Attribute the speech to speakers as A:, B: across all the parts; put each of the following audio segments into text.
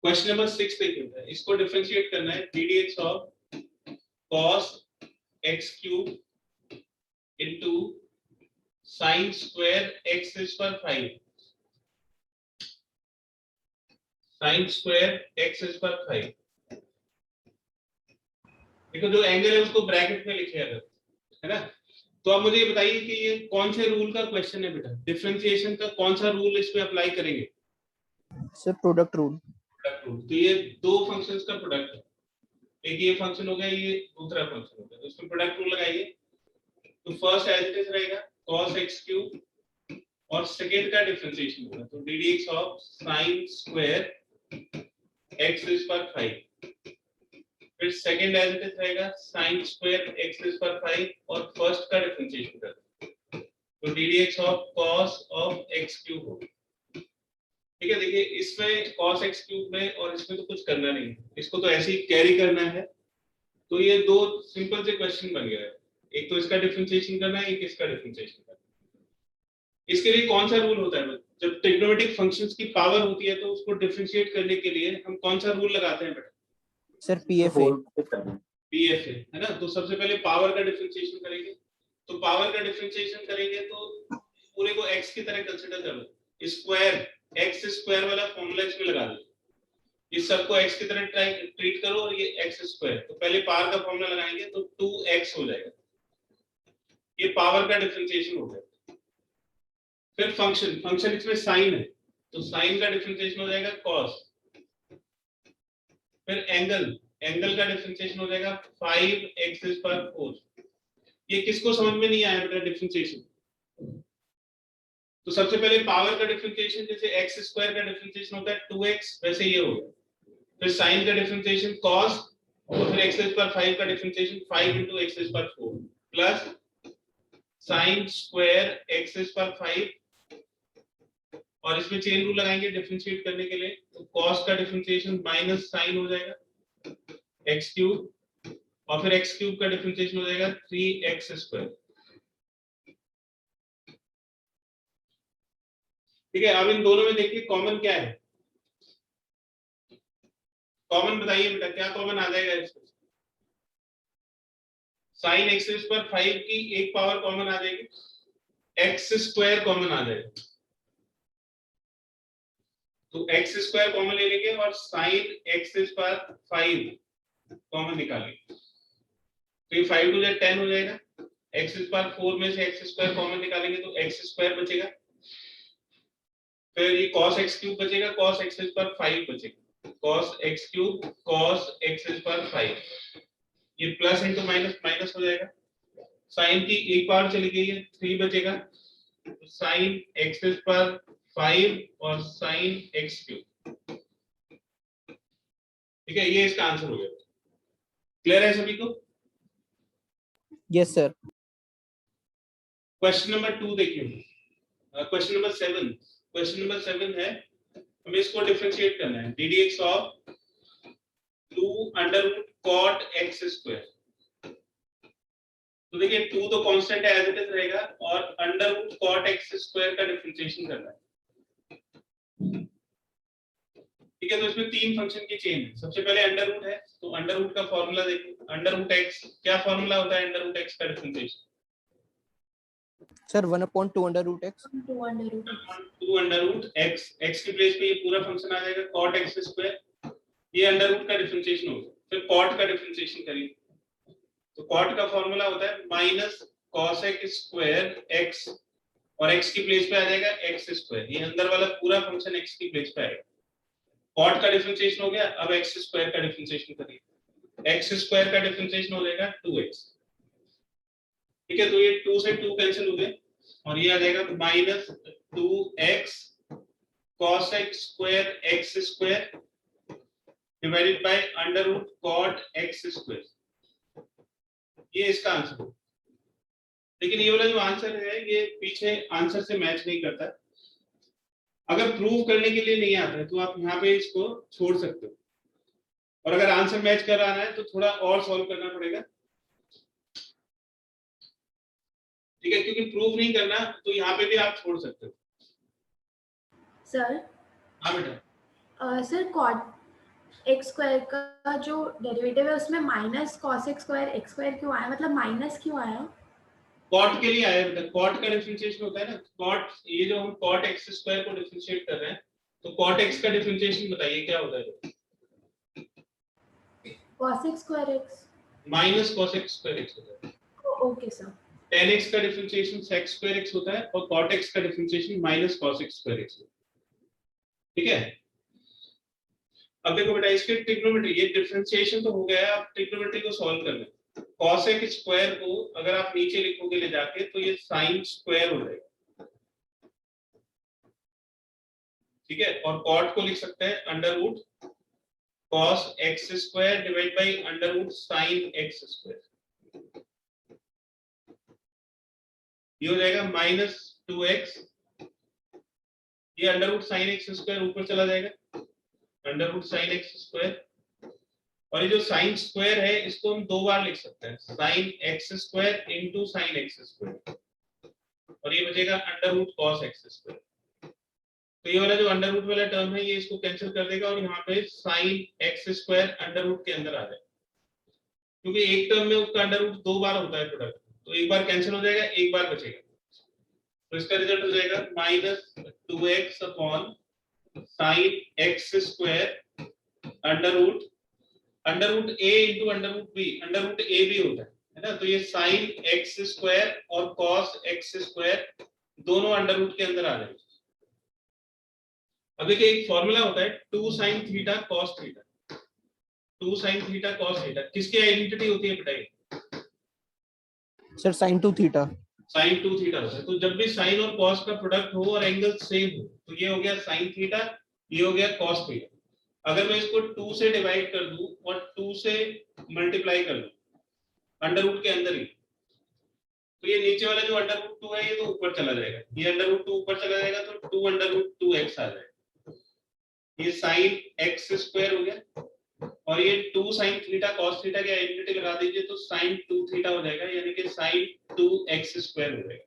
A: Question number 6 देखिए, इसको differentiate करना है d d x of cos x cube into sin square x is पर 5 sin स्क्वायर x इज पर 5। देखो जो एंगल है उसको ब्रैकेट में लिखे अगर, है ना। तो आप मुझे ये बताइए कि ये कौन से रूल का क्वेश्चन है बेटा, डिफरेंशिएशन का कौन सा रूल इसमें अप्लाई करेंगे?
B: Sir product rule.
A: Product rule. तो ये दो फंक्शंस का प्रोडक्ट है, एक ये फंक्शन हो गया, ये दूसरा फंक्शन हो गया, तो इसमें प्रोडक्ट रूल लगाइए। तो फर्स्ट एज इट इज रहेगा cos x क्यूब और सेकंड का डिफरेंशिएशन होगा तो D d x of sin square x is पर 5। फिर सेकंड एज इट इज रहेगा sin स्क्वायर x इज पर 5 और फर्स्ट का डिफरेंशिएशन करते हैं तो D d x of cos of x cube होगा। ठीक है, देखिए इसमें cos x क्यूब में और इसमें तो कुछ करना नहीं है, इसको तो ऐसे ही कैरी करना है। तो ये दो सिंपल से क्वेश्चन बन गया है, एक तो इसका डिफरेंशिएशन करना है, एक इसका डिफरेंशिएशन करना है। इसके लिए कौन सा रूल होता है? जब ट्रिग्नोमेट्रिक फंक्शंस की पावर होती है तो उसको डिफरेंशिएट करने के लिए हम कौन सा रूल लगाते हैं बेटा?
B: Sir PFA.
A: पीएफए, है ना। तो सबसे पहले पावर का डिफरेंशिएशन करेंगे, तो पावर का डिफरेंशिएशन करेंगे तो पूरे को x की तरह कंसीडर कर लो, स्क्वायर x स्क्वायर वाला फॉर्मूला इसमें लगा दो, इस सबको x की तरह ट्रीट करो और ये x स्क्वायर, तो पहले पावर का फॉर्मूला लगाएंगे तो 2x हो जाएगा, ये पावर का डिफरेंशिएशन हो गया। फिर फंक्शन इसमें साइन है तो साइन का डिफरेंशिएशन हो जाएगा cos। फिर एंगल का डिफरेंशिएशन हो जाएगा 5x इज पर 4। ये किसको समझ में नहीं आया बेटा डिफरेंशिएशन? तो सबसे पहले पावर का डिफरेंशिएशन जैसे x स्क्वायर का डिफरेंशिएशन होता है 2x, वैसे ये हो गया। फिर साइन का डिफरेंशिएशन cos, तो फिर x इज पर 5 का डिफरेंशिएशन 5 into x इज पर 4 plus sine square x is पर 5 और इसमें चेन रूल लगाएंगे डिफरेंशिएट करने के लिए, तो cos का डिफरेंशिएशन माइनस साइन हो जाएगा x क्यूब और फिर x क्यूब का डिफरेंशिएशन हो जाएगा 3x स्क्वायर। ठीक है, अब इन दोनों में देखिए कॉमन क्या है, कॉमन बताइए बेटा, क्या कॉमन आ जाएगा इसमें? साइन एक्स पर 5 की एक पावर कॉमन आ जाएगी, एक्स स्क्वायर कॉमन आ जाएगा, तो एक्स स्क्वायर कॉमन ले लेंगे और साइन एक्स पर 5 कॉमन निकालेंगे, तो ये 5 टू 10 हो जाएगा। एक्स पर 4 में से एक्स स्क्वायर कॉमन निकालेंगे तो एक्स स्क्वायर बचेगा, फिर ये cos x क्यूब बचेगा, cos x पर 5 बचेगा, cos x cube cos x पर 5, ये प्लस इंटू माइनस माइनस हो जाएगा। साइन की एक पावर चली गई है, 3 बचेगा, तो साइन x पर 5 और साइन x क्यूब। ठीक है, ये इसका आंसर हो गया। क्लियर है सभी को?
B: Yes sir.
A: क्वेश्चन नंबर 2 देखिए, क्वेश्चन नंबर 7। क्वेश्चन नंबर 7 है, हमें इसको डिफरेंशिएट करना है d d x of 2 under root cot x square. तो देखिए 2 तो कांस्टेंट है, एज इट इज रहेगा, और under root cot x square का डिफरेंशिएशन करना है। ठीक है, तो इसमें तीन फंक्शन की चेन है। सबसे पहले अंडर रूट है, तो अंडर रूट का फॉर्मूला देखिए, अंडर रूट एक्स, क्या फॉर्मूला होता है अंडर रूट एक्स का differentiation?
B: Sir 1/2 under root x.
C: 2 under root
A: two under root x, x की प्लेस पे ये पूरा फंक्शन आ जाएगा cot x स्क्वायर, ये अंडर रूट का डिफरेंशिएशन होगा। फिर cot का डिफरेंशिएशन करिए, तो cot का फॉर्मूला होता है minus cos x square x और x की प्लेस पे आ जाएगा x स्क्वायर, ये अंदर वाला पूरा फंक्शन x की प्लेस पे आएगा। cot का डिफरेंशिएशन हो गया, अब x स्क्वायर का डिफरेंशिएशन करिए, x स्क्वायर का डिफरेंशिएशन हो जाएगा 2x। ठीक है, तो ये 2 से 2 कैंसिल हो गए और ये आ जाएगा minus 2x cos x square x square divided by under root cot x square, ये इसका आंसर है। लेकिन ये वाला जो आंसर है ये पीछे आंसर से मैच नहीं करता। अगर प्रूव करने के लिए नहीं आता है तो आप यहाँ पे इसको छोड़ सकते हो, और अगर आंसर मैच कर रहा है तो थोड़ा और सॉल्व करना पड़ेगा। ठीक है, क्योंकि प्रूव नहीं करना तो यहाँ पे भी आप छोड़ सकते हो।
C: सर।
A: हाँ बेटा।
C: सर एक्स स्क्वायर का जो डेरिवेटिव है उसमें माइनस कॉस एक्स स्क्वायर क्यों आया, मतलब माइनस क्यों आया?
A: कॉट के लिए आया बेटा, कॉट का डिफरेंशिएशन होता है ना, कॉट, ये जो हम कॉट एक्स स्क्वायर को डिफरेंशिएट कर रहे हैं, तो कॉट एक्स का डिफरेंशिएशन बताइए क्या होता है?
C: Cos x square x
A: minus cos x square x होता है।
C: Okay sir.
A: tan x का डिफरेंशिएशन sec स्क्वायर x होता है और cot x का differentiation minus cos x square x होता है। ठीक है, अब देखो बेटा इसके ट्रिग्नोमेट्री, ये डिफरेंशिएशन तो हो गया है, अब ट्रिग्नोमेट्री को सॉल्व करना है। cos x स्क्वायर को अगर आप नीचे लिखोगे ले जाके तो ये sin स्क्वायर हो जाएगा, ठीक है, और cot को लिख सकते हैं under root cos x square divide by under root sin x square, ये हो जाएगा माइनस 2x, ये under root sine x square ऊपर चला जाएगा, under root sine x square, और ये जो साइन स्क्वायर है इसको हम दो बार लिख सकते हैं, sine x square into sine x square, और ये बचेगा under root cos x square. तो ये वाला जो अंडर रूट वाला टर्म है ये इसको कैंसिल कर देगा और यहाँ पे sine x square under root के अंदर आ जाएगा, क्योंकि एक टर्म में उसका अंडर रूट दो बार होता है प्रोडक्ट, तो एक बार कैंसिल हो जाएगा, एक बार बचेगा, तो इसका रिजल्ट हो जाएगा minus 2x upon sine x square under root a into under root b, under root a भी होता है ना, तो ये साइन एक्स स्क्वायर और कॉस एक्स स्क्वायर दोनों अंडर रूट के अंदर आ जाएंगे। अब देखिए एक फॉर्मूला होता है 2 sin theta cos theta, 2 sin theta cos theta किसकी आइडेंटिटी होती है बताइए?
B: Sir sin 2 theta.
A: sin 2 theta होता है, तो जब भी sin और cos का प्रोडक्ट हो और एंगल सेम हो तो ये हो गया sin थीटा, ये हो गया cos थीटा। अगर मैं इसको 2 से डिवाइड कर दूं और 2 से मल्टीप्लाई कर दूं अंडर रूट के अंदर ही, तो ये नीचे वाला जो अंडर रूट 2 है ये तो ऊपर चला जाएगा, ये अंडर रूट 2 ऊपर चला जाएगा तो 2 अंडर रूट 2x आ जाएगा, ये sin x स्क्वायर हो गया, और ये 2 sin थीटा cos थीटा की आइडेंटिटी लगा दीजिए तो sin 2 थीटा हो जाएगा, यानी कि sin 2x स्क्वायर हो जाएगा।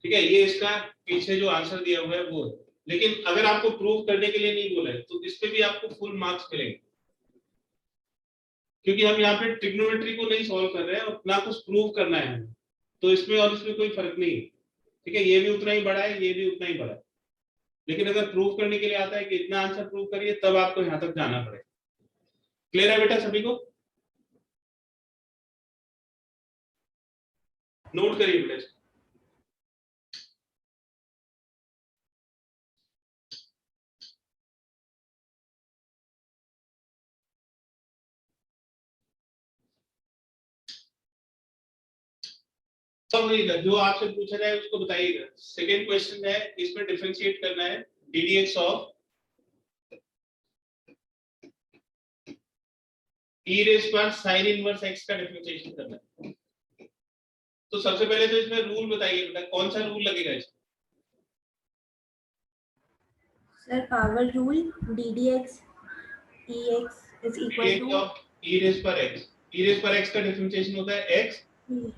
A: ठीक है, ये इसका पीछे जो आंसर दिया हुआ है वो है, लेकिन अगर आपको प्रूव करने के लिए नहीं बोला है तो इस पे भी आपको फुल मार्क्स मिलेंगे, क्योंकि हम यहाँ पे ट्रिग्नोमेट्री को नहीं सॉल्व कर रहे हैं और ना कुछ प्रूव करना है, तो इसमें और इसमें कोई फर्क नहीं है। ठीक है, ये भी उतना ही बड़ा है, ये भी उतना ही बड़ा है, लेकिन अगर प्रूव करने के लिए आता है कि इतना आंसर प्रूव करिए तब आपको यहाँ तक जाना पड़ेगा। क्लियर है बेटा सभी को? नोट करिए बेटा। सब जो आपसे पूछा जाए उसको बताइएगा। सेकेंड क्वेश्चन है, इसमें डिफरेंशिएट करना है ddx ऑफ e रेज़ पर sin इनवर्स x का डिफरेंशिएशन करना है। तो सबसे पहले तो इसमें रूल बताइए बेटा, कौन सा रूल लगेगा इसमें?
C: Sir power rule, ddx ex is equal to
A: e raise पर x का डिफरेंशिएशन होता है x,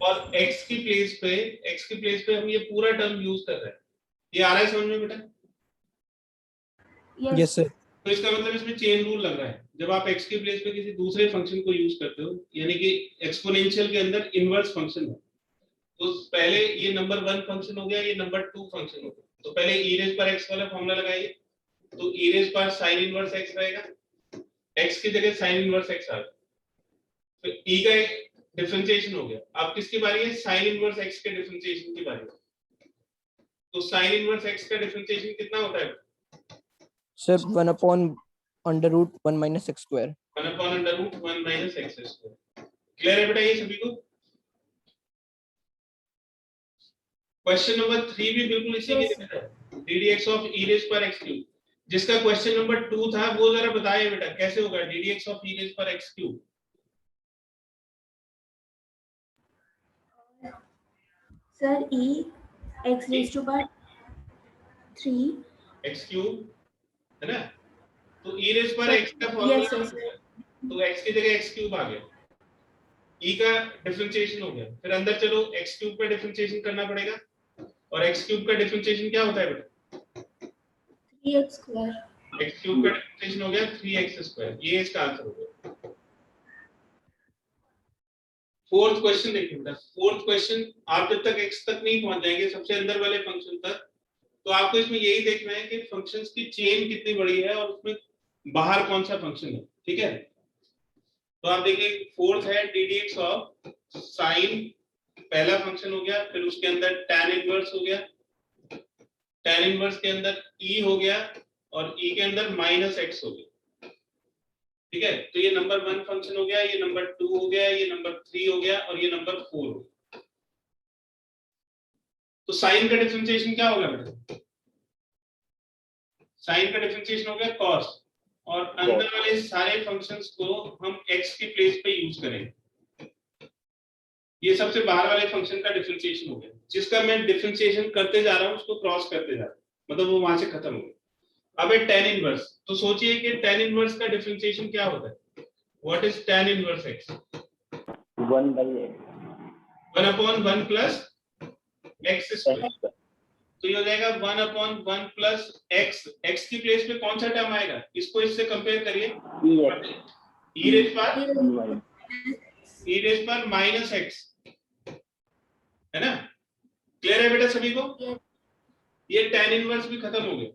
A: और x की प्लेस पे हम ये पूरा टर्म यूज कर रहे हैं, ये आ रहा है समझ में बेटा?
B: Yes sir.
A: तो इसका मतलब इसमें चेन रूल लग रहा है, जब आप x की प्लेस पे किसी दूसरे फंक्शन को यूज करते हो, यानी कि एक्सपोनेंशियल के अंदर इनवर्स फंक्शन है, तो पहले ये नंबर 1 फंक्शन हो गया, ये नंबर 2 फंक्शन हो गया, तो पहले e रेज़ पर x वाला फॉर्मूला लगाइए, तो e रेज़ पर sin इनवर्स x रहेगा, x की जगह sin इनवर्स x आ गया, तो e का डिफरेंशिएशन हो गया। अब किसकी बारी है? sin इनवर्स x के डिफरेंशिएशन की बारी है, तो sin इनवर्स x का डिफरेंशिएशन कितना होता है
B: sir 1 upon under root 1 minus x square.
A: 1 upon under root 1 minus x square. Clear है बेटा ये सभी को? क्वेश्चन नंबर 3 भी बिल्कुल इसी के जैसा है, ddx ऑफ e रेज़ पर x क्यूब, जिसका क्वेश्चन नंबर 2 था वो जरा बताइए बेटा कैसे होगा ddx ऑफ e रेज़ पर x cube?
C: Sir e x raise to power 3
A: x cube है ना, तो e रेज़ पर x का फॉर्मूला, तो x की जगह x क्यूब आ गया, e का डिफरेंशिएशन हो गया, फिर अंदर चलो x क्यूब का डिफरेंशिएशन करना पड़ेगा, और x क्यूब का डिफरेंशिएशन क्या होता है बेटा?
C: 3x square.
A: एक्स क्यूब का डिफरेंशिएशन हो गया 3x², ये इसका आंसर हो गया। फोर्थ क्वेश्चन देखिए बेटा, फोर्थ क्वेश्चन आप जब तक x तक नहीं पहुंच जाएंगे सबसे अंदर वाले फंक्शन तक, तो आपको इसमें यही देखना है कि फंक्शंस की चेन कितनी बड़ी है और उसमें बाहर कौन सा फंक्शन है, ठीक है। तो आप देखिए फोर्थ है ddx ऑफ साइन, पहला फंक्शन हो गया, फिर उसके अंदर tan इनवर्स हो गया, tan इनवर्स के अंदर e हो गया और e के अंदर -x हो गया, ठीक है। तो ये नंबर 1 फंक्शन हो गया, ये नंबर 2 हो गया, ये नंबर 3 हो गया और ये नंबर 4 हो गया। तो साइन का डिफरेंशिएशन क्या होगा बेटा? साइन का डिफरेंशिएशन हो गया cos, और अंदर वाले सारे फंक्शंस को हम x की प्लेस पे यूज करेंगे। ये सबसे बाहर वाले फंक्शन का डिफरेंशिएशन हो गया, जिसका मैं डिफरेंशिएशन करते जा रहा हूं उसको क्रॉस करते जा रहा हूं, मतलब वो वहां से खत्म हो गया। अब है tan इनवर्स, तो सोचिए कि tan इनवर्स का डिफरेंशिएशन क्या होता है? What is tan inverse x? 1/1 plus x square, तो ये हो जाएगा 1/1 प्लस x, x की प्लेस पे कौन सा टर्म आएगा? इसको इससे कंपेयर करिए, e रेज पर माइनस x, है ना? क्लियर है बेटा सभी को? ये tan इनवर्स भी खत्म हो गया।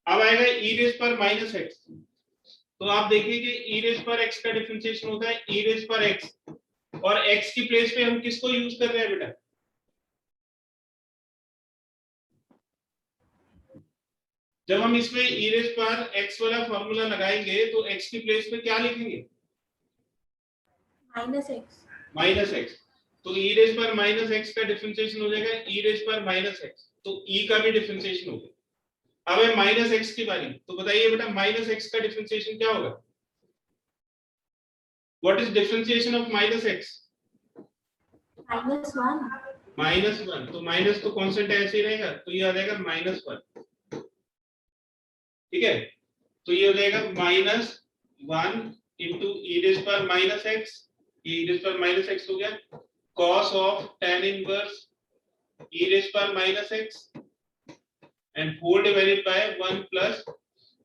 A: अब आएगा e रेज पर माइनस x, तो आप देखिए कि e रेज पर x का डिफरेंशिएशन होता है e रेज पर x, और x की प्लेस पे हम किसको यूज कर रहे हैं बेटा? जब हम इसमें e रेज पर x वाला फॉर्मूला लगाएंगे तो x की प्लेस पे क्या लिखेंगे? -x। तो e रेज पर -x का डिफरेंशिएशन हो जाएगा e रेज पर -x, तो e का भी डिफरेंशिएशन हो गया। अब है -x की बारी, तो बताइए बेटा -x का डिफरेंशिएशन क्या होगा? What is differentiation of -x? -1, तो माइनस तो कांस्टेंट ऐसे ही रहेगा, तो ये आ जाएगा -1, ठीक है। तो ये हो जाएगा -1 इंटू e रेज पर -x, e रेज पर -x हो गया, cos of tan inverse e raise पर -x and whole divided by 1 plus,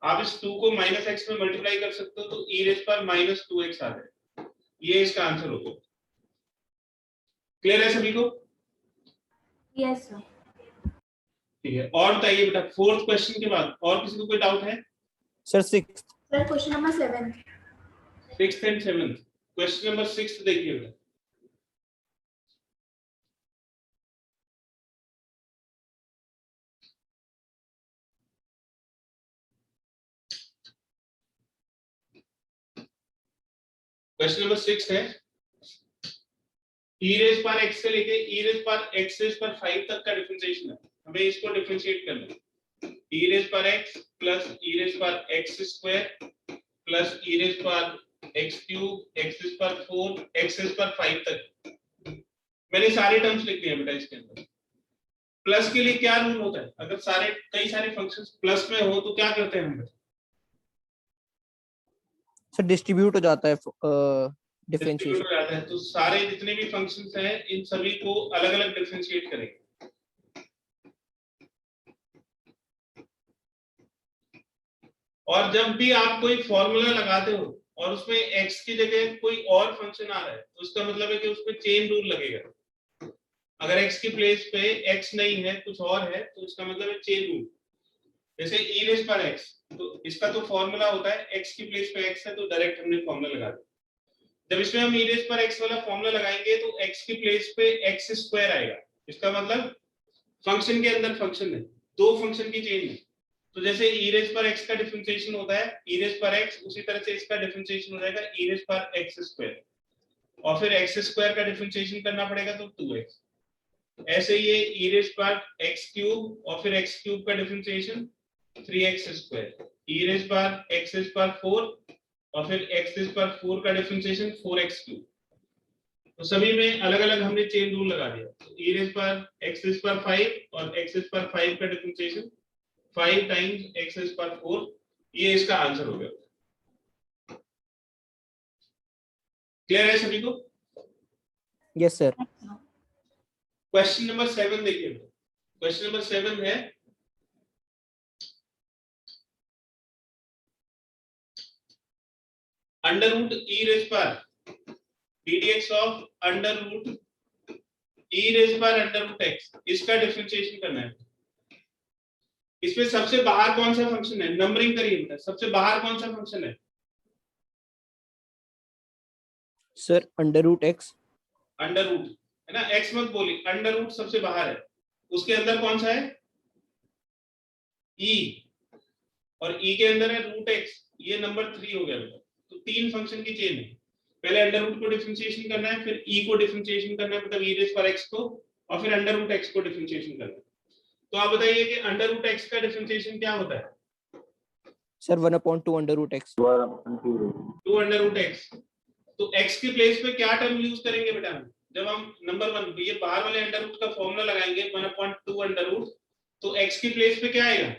A: आप इस 2 को -x में मल्टीप्लाई कर सकते हो तो e रेज पर -2x आ जाएगा। ये इसका आंसर हो गया। क्लियर है सभी को?
C: Yes sir.
A: ठीक है, और बताइए बेटा फोर्थ क्वेश्चन के बाद और किसी को कोई डाउट है?
B: Sir 6th।
C: Sir question number 7।
A: 6th and 7th, question number 6 देखिए बेटा। क्वेश्चन नंबर 6 है e रेज पर x से लेके e रेज पर x रेज पर 5 तक का डिफरेंशिएशन है, हमें इसको डिफरेंशिएट करना है। e रेज पर x प्लस e रेज पर x square plus e raise पर x क्यूब x रेज पर 4 x रेज पर 5 तक। मैंने सारे टर्म्स लिख दिए बेटा इसके अंदर। प्लस के लिए क्या रूल होता है? अगर कई सारे फंक्शंस प्लस में हो तो क्या करते हैं हम बेटा?
B: सर डिस्ट्रीब्यूट हो जाता है
A: डिफरेंशिएट
B: डिफरेंशिएशन।
A: हो जाता है, तो सारे जितने भी फंक्शंस हैं इन सभी को अलग अलग डिफरेंशिएट करेंगे। और जब भी आप कोई फॉर्मूला लगाते हो और उसमें x की जगह कोई और फंक्शन आ रहा है तो उसका मतलब है कि उसमें चेन रूल लगेगा। अगर x की प्लेस पे x नहीं है कुछ और है तो इसका मतलब है चेन रूल। जैसे e रेज पर x, तो इसका तो फॉर्मूला होता है x की प्लेस पे x है तो डायरेक्ट हमने फॉर्मूला लगा दिया। जब इसमें हम e रेज पर x वाला फॉर्मूला लगाएंगे तो x की प्लेस पे x स्क्वायर आएगा, इसका मतलब फंक्शन के अंदर फंक्शन है, दो फंक्शन की चेन है। तो जैसे e रेज पर x का डिफरेंशिएशन होता है e रेज पर x, उसी तरह से इसका डिफरेंशिएशन हो जाएगा e रेज पर x स्क्वायर, और फिर x स्क्वायर का डिफरेंशिएशन करना पड़ेगा तो 2x। ऐसे ही ये e रेज पर x क्यूब और फिर x क्यूब का differentiation 3x square, e raise पर x रेज पर 4 और फिर x रेज पर 4 का डिफरेंशिएशन 4x क्यूब। तो सभी में अलग अलग हमने चेन रूल लगा दिया। तो e रेज पर x रेज पर 5 और x रेज पर 5 का डिफरेंशिएशन 5 टाइम्स x रेज पर 4, ये इसका आंसर हो गया। क्लियर है सभी को?
B: Yes sir.
A: क्वेश्चन नंबर 7 देखिए। क्वेश्चन नंबर 7 है अंडर रूट ई रेज पर ddx of under root e raise पर अंडर रूट एक्स, इसका डिफरेंशिएशन करना है। इसमें सबसे बाहर कौन सा फंक्शन है, नंबरिंग करिए बेटा, सबसे बाहर कौन सा फंक्शन है?
B: Sir under root x.
A: Under root है ना, एक्स मत बोली, अंडर रूट सबसे बाहर है, उसके अंदर कौन सा है? ई, और ई के अंदर है रूट एक्स, ये नंबर 3 हो गया बेटा। तो 3 फंक्शन की चेन है, पहले अंडर रूट को डिफरेंशिएशन करना है, फिर ई को डिफरेंशिएशन करना है, मतलब ई रेज पर एक्स को, और फिर अंडर रूट एक्स को डिफरेंशिएशन करना है। तो आप बताइए कि अंडर रूट एक्स का डिफरेंशिएशन क्या होता है?
B: Sir 1/2 under root x.
A: 2 under root x. तो x के प्लेस पे क्या टर्म यूज करेंगे बेटा? जब हम नंबर 1 ये बाहर वाले अंडर रूट का फॉर्मूला लगाएंगे 1/2 अंडर रूट, तो x के प्लेस पे क्या आएगा?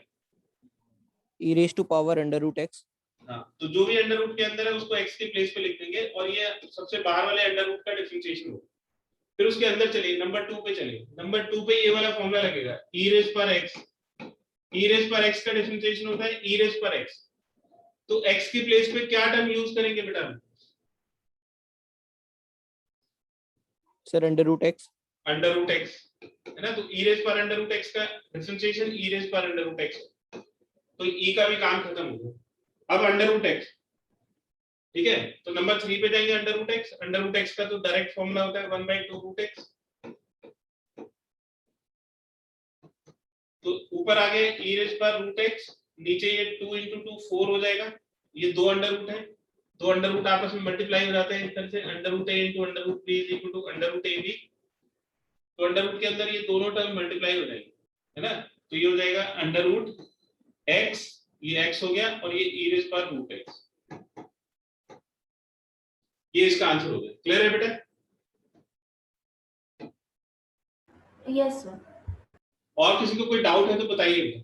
B: E raise to power under root X.
A: हाँ, तो जो भी अंडर रूट के अंदर है उसको x के प्लेस पे लिख देंगे, और ये सबसे बाहर वाले अंडर रूट का डिफरेंशिएशन होगा। फिर उसके अंदर चलिए नंबर 2 पे चलिए, नंबर 2 पे ये वाला फॉर्मूला लगेगा e रेज पर x, e रेज पर x का डिफरेंशिएशन होता है e रेज पर x। तो x के प्लेस पे क्या टर्म यूज करेंगे बेटा?
B: Sir under root x.
A: Under root x है ना, तो e रेज पर अंडर रूट एक्स का डिफरेंशिएशन e रेज पर अंडर रूट एक्स, तो e का भी काम खत्म हो गया। अब अंडर रूट एक्स, ठीक है, तो नंबर 3 पे जाएंगे, under root x, under root x का तो डायरेक्ट फॉर्मूला होता है 1/2 रूट एक्स। तो ऊपर आ गए e रेज पर रूट एक्स, नीचे ये 2 × 2 4 हो जाएगा, ये 2 अंडर रूट है, 2 अंडर रूट आपस में मल्टीप्लाई हो जाते हैं इस तरह से, under root a × under root b is equal to under root ab। तो अंडर रूट के अंदर ये दोनों टर्म मल्टीप्लाई हो जाएंगे, है ना, तो ये हो जाएगा अंडर रूट x, ये x हो गया, और ये e रेज पर रूट x, ये इसका आंसर हो गया। क्लियर है बेटा?
C: Yes sir.
A: और किसी को कोई डाउट है तो बताइए बेटा।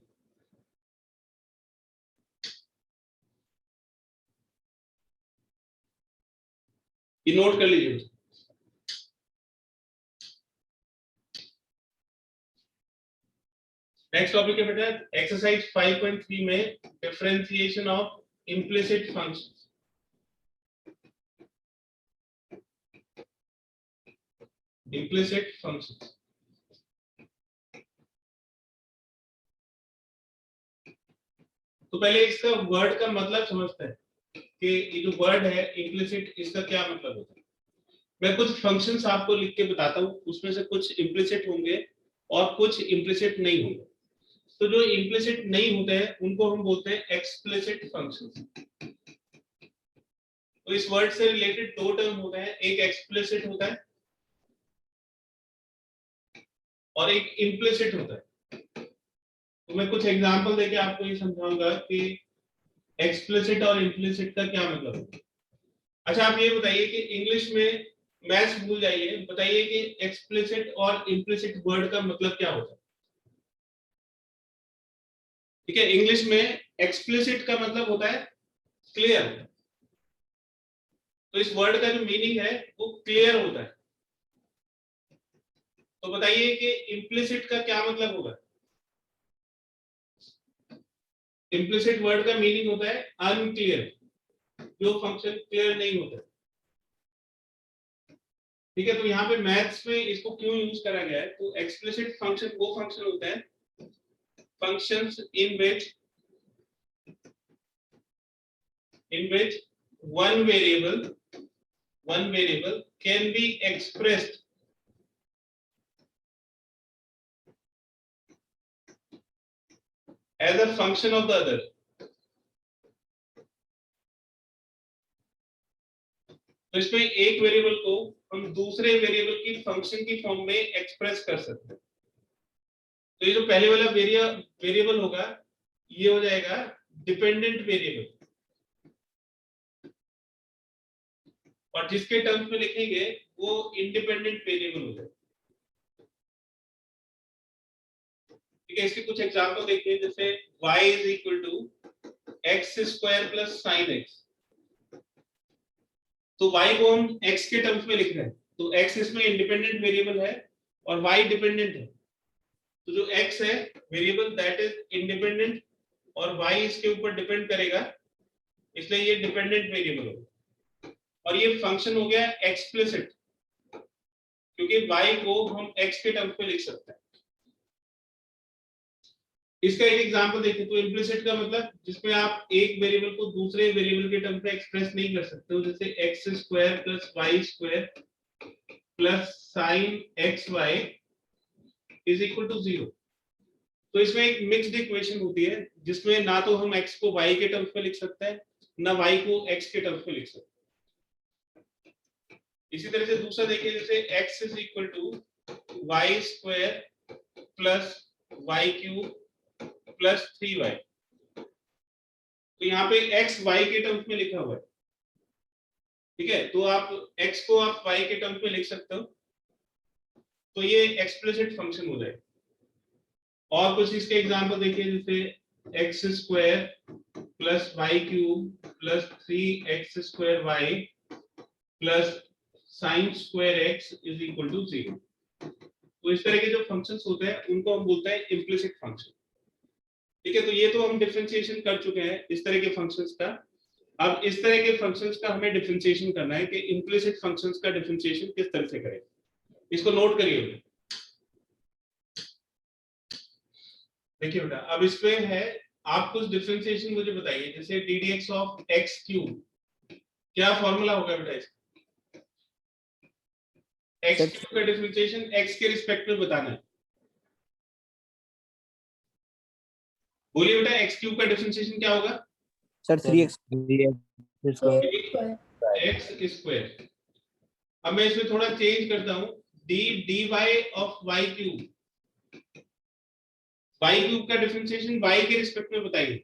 A: ये नोट कर लीजिए। नेक्स्ट टॉपिक है बेटा एक्सरसाइज 5.3 में differentiation of implicit functions. Implicit functions, तो पहले इसका वर्ड का मतलब समझते हैं कि ये जो वर्ड है इम्प्लिसिट, इसका क्या मतलब होता है। मैं कुछ फंक्शंस आपको लिख के बताता हूँ, उसमें से कुछ इम्प्लिसिट होंगे और कुछ इम्प्लिसिट नहीं होंगे। तो जो इम्प्लिसिट नहीं होते हैं उनको हम बोलते हैं एक्सप्लिसिट फंक्शंस। तो इस वर्ड से रिलेटेड 2 टर्म होते हैं, एक एक्सप्लिसिट होता है और एक इम्प्लिसिट होता है। तो मैं कुछ एग्जांपल देके आपको ये समझाऊंगा कि एक्सप्लिसिट और इम्प्लिसिट का क्या मतलब है। अच्छा आप ये बताइए कि इंग्लिश में, मैथ्स भूल जाइए, बताइए कि एक्सप्लिसिट और इम्प्लिसिट वर्ड का मतलब क्या होता है। ठीक है, इंग्लिश में एक्सप्लिसिट का मतलब होता है क्लियर, तो इस वर्ड का जो मीनिंग है वो क्लियर होता है। तो बताइए कि इम्प्लिसिट का क्या मतलब होगा। इम्प्लिसिट वर्ड का मीनिंग होता है अनक्लियर, जो फंक्शन क्लियर नहीं होता। ठीक है, तो यहाँ पे मैथ्स में इसको क्यों यूज करा गया है, तो एक्सप्लिसिट फंक्शन वो फंक्शन होता है, functions in which one variable can be expressed as a function of the other। तो इसमें एक वेरिएबल को हम दूसरे वेरिएबल की फंक्शन की फॉर्म में एक्सप्रेस कर सकते हैं। तो ये जो पहले वाला वेरिएबल होगा ये हो जाएगा डिपेंडेंट वेरिएबल, और जिसके टर्म्स में लिखेंगे वो इंडिपेंडेंट वेरिएबल हो जाएगा। ठीक है, इसके कुछ एग्जांपल देखते हैं, जैसे y is equal to x square plus sine x. तो y को हम x के टर्म्स में लिख रहे हैं, तो x इसमें इंडिपेंडेंट वेरिएबल है और y डिपेंडेंट है। तो जो x है वेरिएबल दैट इज इंडिपेंडेंट और y इसके ऊपर डिपेंड करेगा, इसलिए ये डिपेंडेंट वेरिएबल होगा। और ये फंक्शन हो गया एक्सप्लिसिट, क्योंकि y को हम x के टर्म्स में लिख सकते हैं। इसका एक एग्जांपल देखें तो इम्प्लिसिट का मतलब जिसमें आप एक वेरिएबल को दूसरे वेरिएबल के टर्म में एक्सप्रेस नहीं कर सकते हो, जैसे x square plus y square plus sine x y is equal to 0। तो इसमें एक मिक्स्ड इक्वेशन होती है जिसमें ना तो हम x को y के टर्म्स में लिख सकते हैं ना y को x के टर्म्स में लिख सकते हैं। इसी तरह से दूसरा देखिए, जैसे x is equal to y square plus y cube plus 3y, तो यहाँ पे x y के टर्म्स में लिखा हुआ है, ठीक है। तो आप x को आप y के टर्म्स में लिख सकते हो, तो ये एक्सप्लिसिट फंक्शन हो जाएगा। और कुछ इसके एग्जांपल देखिए, जैसे x square plus y cube plus 3x square y plus sine square x is equal to 0। तो इस तरह के जो फंक्शंस होते हैं उनको हम बोलते हैं इम्प्लिसिट फंक्शन, ठीक है। तो ये तो हम डिफरेंशिएशन कर चुके हैं इस तरह के फंक्शंस का। अब इस तरह के फंक्शंस का हमें डिफरेंशिएशन करना है कि इम्प्लिसिट फंक्शंस का डिफरेंशिएशन किस तरह से करें। इसको नोट करिए देखिए बेटा। अब इसमें है, आप कुछ डिफरेंशिएशन मुझे बताइए, जैसे D d x of x cube, क्या फॉर्मूला होगा बेटा इसका? एक्स क्यूब का डिफरेंशिएशन एक्स के रिस्पेक्ट में बताना है। बोलिए बेटा, एक्स क्यूब का डिफरेंशिएशन क्या होगा?
B: Sir 3x
A: x square. अब मैं इसमें थोड़ा चेंज करता हूं, d d y of y cube, y cube का डिफरेंशिएशन वाई के रिस्पेक्ट में बताइए।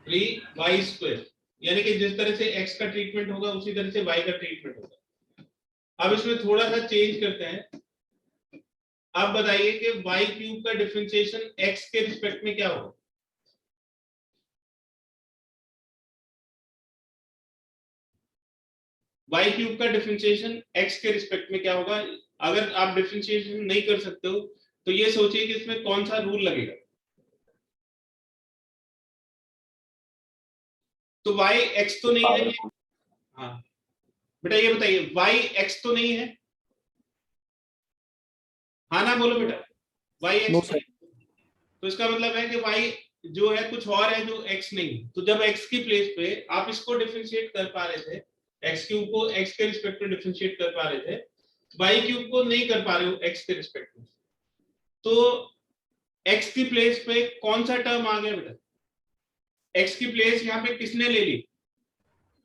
C: 3y
A: स्क्वायर, यानी कि जिस तरह से x का ट्रीटमेंट होगा उसी तरह से y का ट्रीटमेंट होगा। अब इसमें थोड़ा सा चेंज करते हैं। अब बताइए कि y क्यूब का डिफरेंशिएशन x के रिस्पेक्ट में क्या होगा? y क्यूब का डिफरेंशिएशन x के रिस्पेक्ट में क्या होगा? अगर आप डिफरेंशिएशन नहीं कर सकते हो तो ये सोचिए कि इसमें कौन सा रूल लगेगा। तो y x तो नहीं है, हाँ बेटा ये बताइए, y x तो नहीं है, हाँ ना बोलो बेटा, y
B: नो
A: x
B: सर।
A: तो इसका मतलब है कि y जो है कुछ और है जो x नहीं। तो जब x की प्लेस पे आप इसको डिफरेंशिएट कर पा रहे थे, x क्यूब को x के रिस्पेक्ट में डिफरेंशिएट कर पा रहे थे, y क्यूब को नहीं कर पा रहे हो x के रिस्पेक्ट में, तो x की प्लेस पे कौन सा टर्म आ गया बेटा? x की प्लेस यहाँ पे किसने ले ली?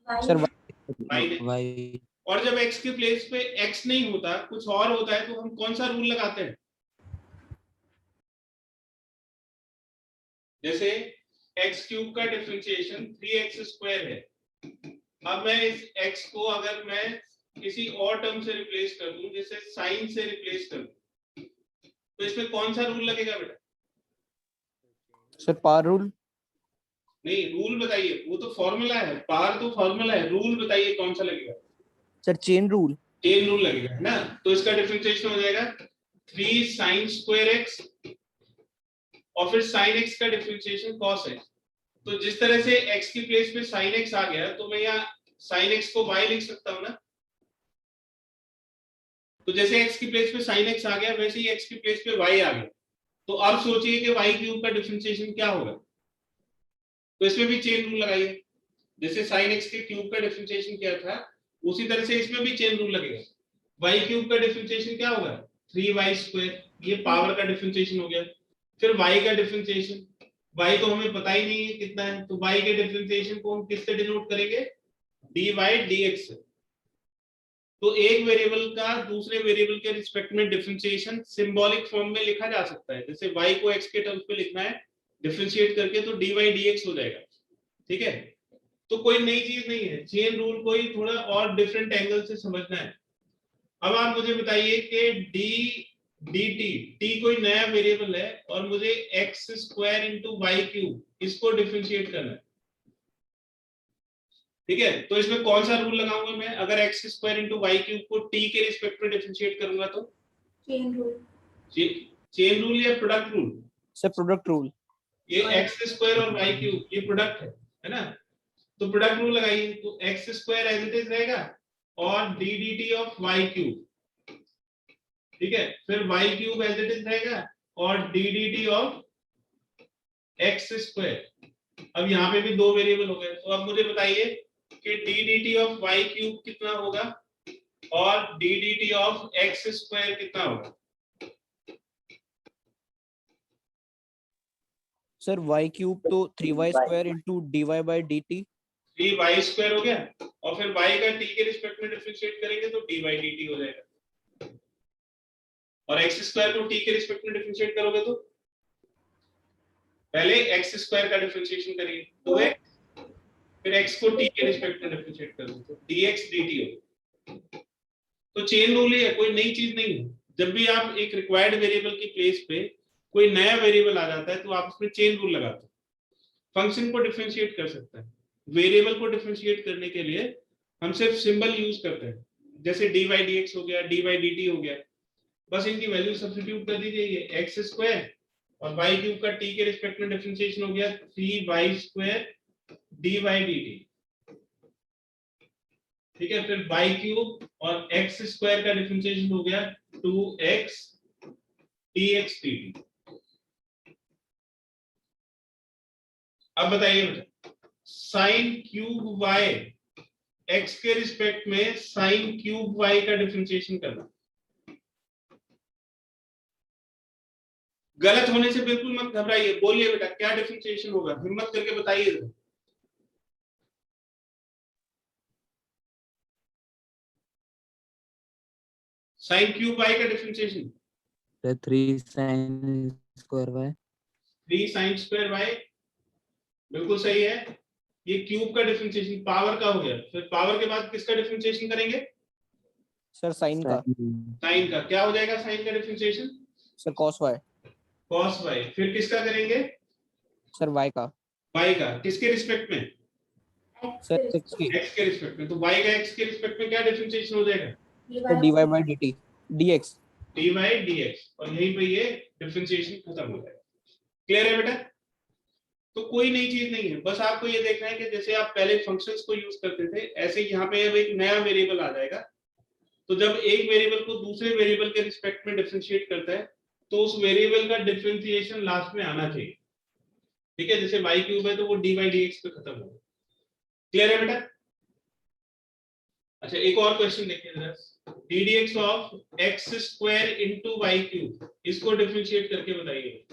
B: सर
A: y ने। और जब x की प्लेस पे x नहीं होता कुछ और होता है तो हम कौन सा रूल लगाते हैं? जैसे x क्यूब का डिफरेंशिएशन 3x स्क्वायर है। अब मैं इस x को अगर मैं किसी और टर्म से रिप्लेस कर दूं, जैसे साइन से रिप्लेस कर दूं, तो इसमें कौन सा रूल लगेगा बेटा?
B: Sir power rule.
A: नहीं, रूल बताइए, वो तो फॉर्मूला है, पावर तो फॉर्मूला है, रूल बताइए कौन सा लगेगा?
B: Sir chain rule.
A: Chain rule लगेगा, है ना। तो इसका डिफरेंशिएशन हो जाएगा 3 sin स्क्वायर x और फिर sin x का डिफरेंशिएशन cos x। तो जिस तरह से x की प्लेस पे sin x आ गया तो मैं यहाँ sin x को y लिख सकता हूँ ना। तो जैसे x की प्लेस पे sin x आ गया वैसे ही x की प्लेस पे y आ गया। तो अब सोचिए कि y क्यूब का डिफरेंशिएशन क्या होगा? तो इसमें भी चेन रूल लगाइए, जैसे sin x के क्यूब का डिफरेंशिएशन क्या था उसी तरह से इसमें भी चेन रूल लगेगा। y क्यूब का डिफरेंशिएशन क्या होगा? 3y स्क्वायर, ये पावर का डिफरेंशिएशन हो गया। फिर y का डिफरेंशिएशन, y तो हमें पता ही नहीं है कितना है, तो y के डिफरेंशिएशन को हम किससे डिनोट करेंगे? dy dx से। तो एक वेरिएबल का दूसरे वेरिएबल के रिस्पेक्ट में डिफरेंशिएशन सिंबॉलिक फॉर्म में लिखा जा सकता है। जैसे y को x के टर्म्स पे लिखना है डिफरेंशिएट करके तो dy dx हो जाएगा, ठीक है। तो कोई नई चीज नहीं है, चेन रूल को ही थोड़ा और डिफरेंट एंगल से समझना है। अब आप मुझे बताइए कि dt कोई नया वेरिएबल है और मुझे x square into y cube इसको डिफरेंशिएट करना है, ठीक है। तो इसमें कौन सा रूल लगाऊंगा मैं? अगर x square into y cube को t के रिस्पेक्ट में डिफरेंशिएट करूंगा तो
C: चेन रूल।
A: चेन रूल या product rule?
B: Sir product rule.
A: ये x स्क्वायर और वाई क्यूब ये प्रोडक्ट है ना। तो प्रोडक्ट रूल लगाइए, तो x square as it is रहेगा और d d t of y cube, ठीक है, फिर y cube as it is रहेगा और d d t of x square. अब यहाँ पे भी दो वेरिएबल हो गए, तो अब मुझे बताइए कि d d t of y cube कितना होगा और d d t of x square कितना होगा।
B: सर y क्यूब तो 3y square into d y by d t.
A: 3y square हो गया और फिर y का t के रिस्पेक्ट में डिफरेंशिएट करेंगे तो dy dt हो जाएगा, और x स्क्वायर को t के रिस्पेक्ट में डिफरेंशिएट करोगे तो पहले x स्क्वायर का डिफरेंशिएशन करिए 2x, फिर x को t के रिस्पेक्ट में डिफरेंशिएट करोगे तो dx dt होगा। तो चेन रूल ही है, कोई नई चीज नहीं है। जब भी आप एक रिक्वायर्ड वेरिएबल की प्लेस पे कोई नया वेरिएबल आ जाता है तो आप उसमें चेन रूल लगाते हैं। फंक्शन को डिफरेंशिएट कर सकता है, वेरिएबल को डिफरेंशिएट करने के लिए हम सिर्फ सिंबल यूज करते हैं, जैसे dy dx हो गया, dy dt हो गया, बस इनकी वैल्यू सब्स्टिट्यूट कर दीजिए, ये x स्क्वायर और y क्यूब का t के रिस्पेक्ट में डिफरेंशिएशन हो गया 3y स्क्वायर dy dt, ठीक है, फिर y क्यूब और x स्क्वायर का डिफरेंशिएशन हो गया 2x dx dt। अब बताइए बेटा, साइन क्यूब y x के रिस्पेक्ट में साइन क्यूब y का डिफरेंशिएशन करना। गलत होने से बिल्कुल मत घबराइए, बोलिए बेटा क्या डिफरेंशिएशन होगा, हिम्मत करके बताइए। साइन क्यूब y का differentiation
D: 3 sin square y
A: 3 sin square y, बिल्कुल सही है। ये क्यूब का डिफरेंशिएशन पावर का हो गया, फिर पावर के बाद किसका डिफरेंशिएशन करेंगे,
B: सर साइन का।
A: साइन का, क्या हो जाएगा साइन का differentiation,
B: sir cos y।
A: cos y, फिर किसका करेंगे,
B: सर y का।
A: y का, किसके रिस्पेक्ट में,
B: सर x की।
A: x के रिस्पेक्ट में, तो y का x के रिस्पेक्ट में क्या डिफरेंशिएशन हो जाएगा,
B: sir dy by dt dx।
A: dy dx, और यहीं पे ये डिफरेंशिएशन खत्म हो जाएगा। क्लियर है बेटा। तो कोई नई चीज नहीं है, बस आपको ये देखना है कि जैसे आप पहले फंक्शंस को यूज करते थे ऐसे यहाँ पे अब एक नया वेरिएबल आ जाएगा, तो जब एक वेरिएबल को दूसरे वेरिएबल के रिस्पेक्ट में डिफरेंशिएट करता है तो उस वेरिएबल का डिफरेंशिएशन लास्ट में आना चाहिए, ठीक है, जैसे y क्यूब है तो वो dy dx पे खत्म होगा। क्लियर है बेटा। अच्छा एक और क्वेश्चन देखिए जरा, d d x of x square into y cube, इसको डिफरेंशिएट करके बताइए,